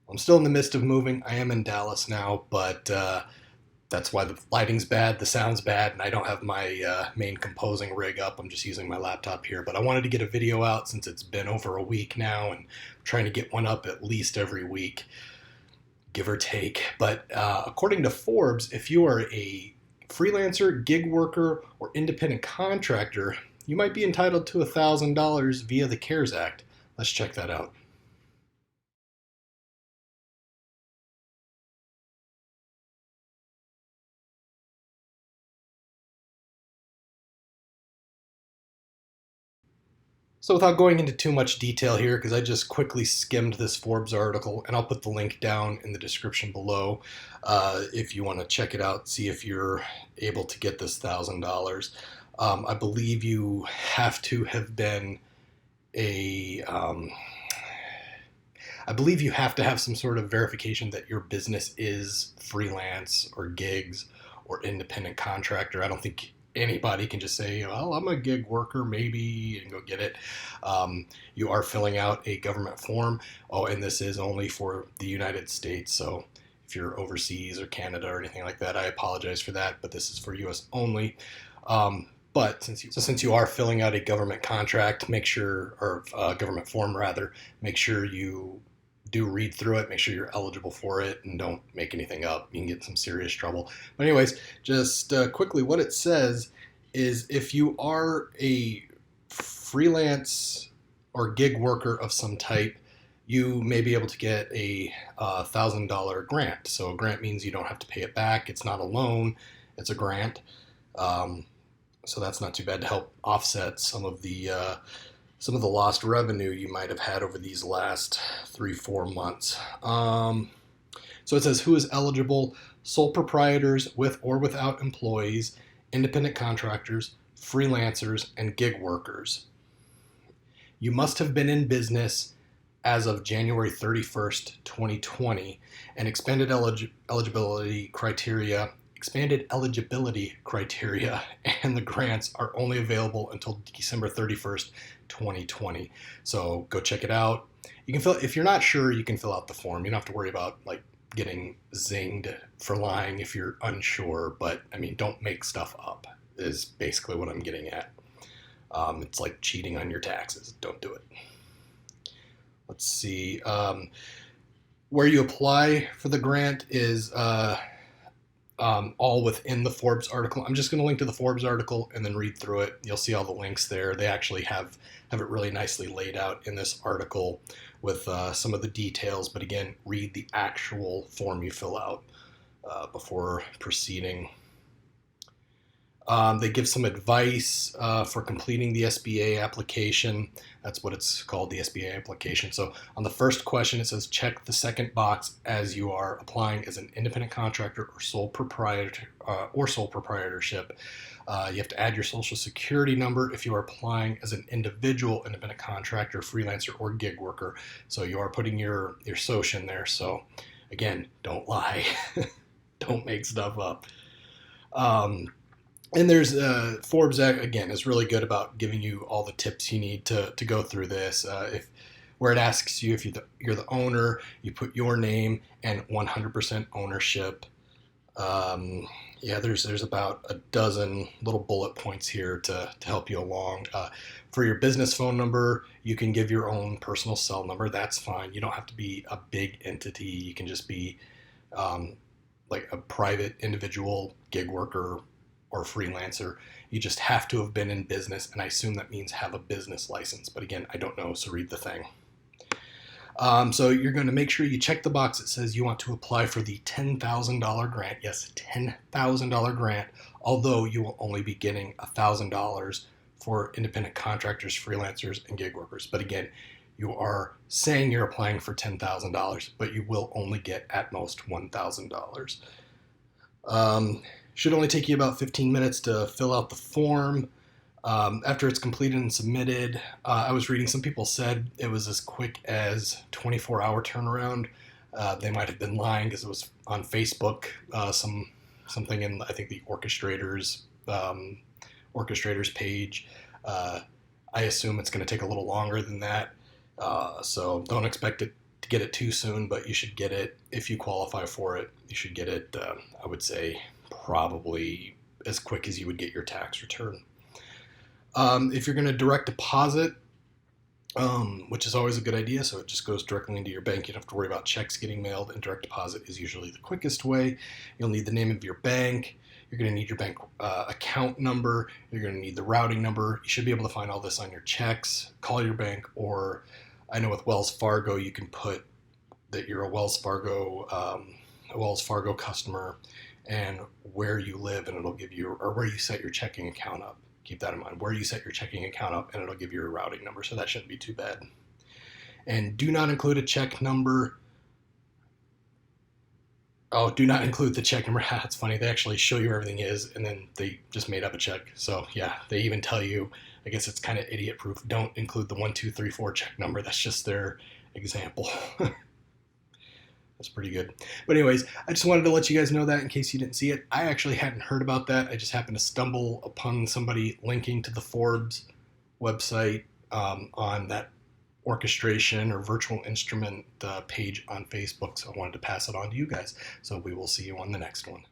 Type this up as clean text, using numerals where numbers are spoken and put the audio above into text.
I'm still in the midst of moving. I am in Dallas now, but that's why the lighting's bad, the sound's bad, and I don't have my main composing rig up. I'm just using my laptop here. But I wanted to get a video out since it's been over a week now, and I'm trying to get one up at least every week, give or take. But according to Forbes, if you are a freelancer, gig worker, or independent contractor, you might be entitled to $1,000 via the CARES Act. Let's check that out. So without going into too much detail here, because I just quickly skimmed this Forbes article, and I'll put the link down in the description below if you want to check it out, see if you're able to get this $1,000. I believe you have to have been a I believe you have to have some sort of verification that your business is freelance or gigs or independent contractor. I don't think anybody can just say, well, I'm a gig worker, maybe, and go get it. You are filling out a government form. Oh, and this is only for the United States. So if you're overseas or Canada or anything like that, I apologize for that, but this is for US only. But since you are filling out a government contract, make sure, or government form rather, make sure you do read through it, make sure you're eligible for it, and don't make anything up. You can get in some serious trouble. But anyways, just quickly, what it says is if you are a freelance or gig worker of some type, you may be able to get a $1,000 grant. So a grant means you don't have to pay it back. It's not a loan, it's a grant. Um, so that's not too bad to help offset some of the lost revenue you might have had over these last 3-4 months. So it says who is eligible: sole proprietors with or without employees, independent contractors, freelancers, and gig workers. You must have been in business as of January 31st, 2020, and expanded eligibility criteria and the grants are only available until December 31st, 2020. So go check it out. You can fill if you're not sure, you can fill out the form. You don't have to worry about like getting zinged for lying if you're unsure, but I mean, don't make stuff up is basically what I'm getting at. It's like cheating on your taxes. Don't do it. Let's see. Where you apply for the grant is all within the Forbes article. I'm just going to link to the Forbes article and then read through it. You'll see all the links there. They actually have it really nicely laid out in this article with some of the details. But again, read the actual form you fill out before proceeding. They give some advice for completing the SBA application. That's what it's called, the SBA application. So on the first question, it says check the second box as you are applying as an independent contractor or sole proprietorship. You have to add your social security number if you are applying as an individual independent contractor, freelancer, or gig worker. So you are putting your social in there. So again, don't lie. Don't make stuff up. And there's Forbes again is really good about giving you all the tips you need to go through this. If where it asks you if you're the owner, you put your name and 100% ownership. Yeah, there's about a dozen little bullet points here to help you along. For your business phone number, you can give your own personal cell number. That's fine. You don't have to be a big entity. You can just be like a private individual, gig worker, or freelancer. You just have to have been in business, and I assume that means have a business license. But again, I don't know, so read the thing. So you're going to make sure you check the box that says you want to apply for the $10,000 grant. Yes, $10,000 grant, although you will only be getting $1,000 for independent contractors, freelancers, and gig workers. But again, you are saying you're applying for $10,000, but you will only get at most $1,000. Should only take you about 15 minutes to fill out the form. After it's completed and submitted, I was reading some people said it was as quick as 24-hour turnaround. They might have been lying because it was on Facebook, something in I think the orchestrators page. I assume it's going to take a little longer than that, so don't expect it get it too soon, but you should get it if you qualify for it. You should get it, I would say, probably as quick as you would get your tax return. If you're going to direct deposit, which is always a good idea, so it just goes directly into your bank. You don't have to worry about checks getting mailed, and direct deposit is usually the quickest way. You'll need the name of your bank. You're going to need your bank account number. You're going to need the routing number. You should be able to find all this on your checks. Call your bank, or I know with Wells Fargo, you can put that you're a Wells Fargo customer and where you live, and it'll give you, or where you set your checking account up. Keep that in mind, where you set your checking account up, and it'll give you a routing number, so that shouldn't be too bad. And do not include a check number. Oh, do not include the check number. It's funny, they actually show you where everything is, and then they just made up a check. So yeah, they even tell you, I guess it's kind of idiot proof, don't include the 1234 check number. That's just their example. That's pretty good. But anyways, I just wanted to let you guys know that in case you didn't see it. I actually hadn't heard about that. I just happened to stumble upon somebody linking to the Forbes website on that orchestration or virtual instrument page on Facebook. So I wanted to pass it on to you guys. So we will see you on the next one.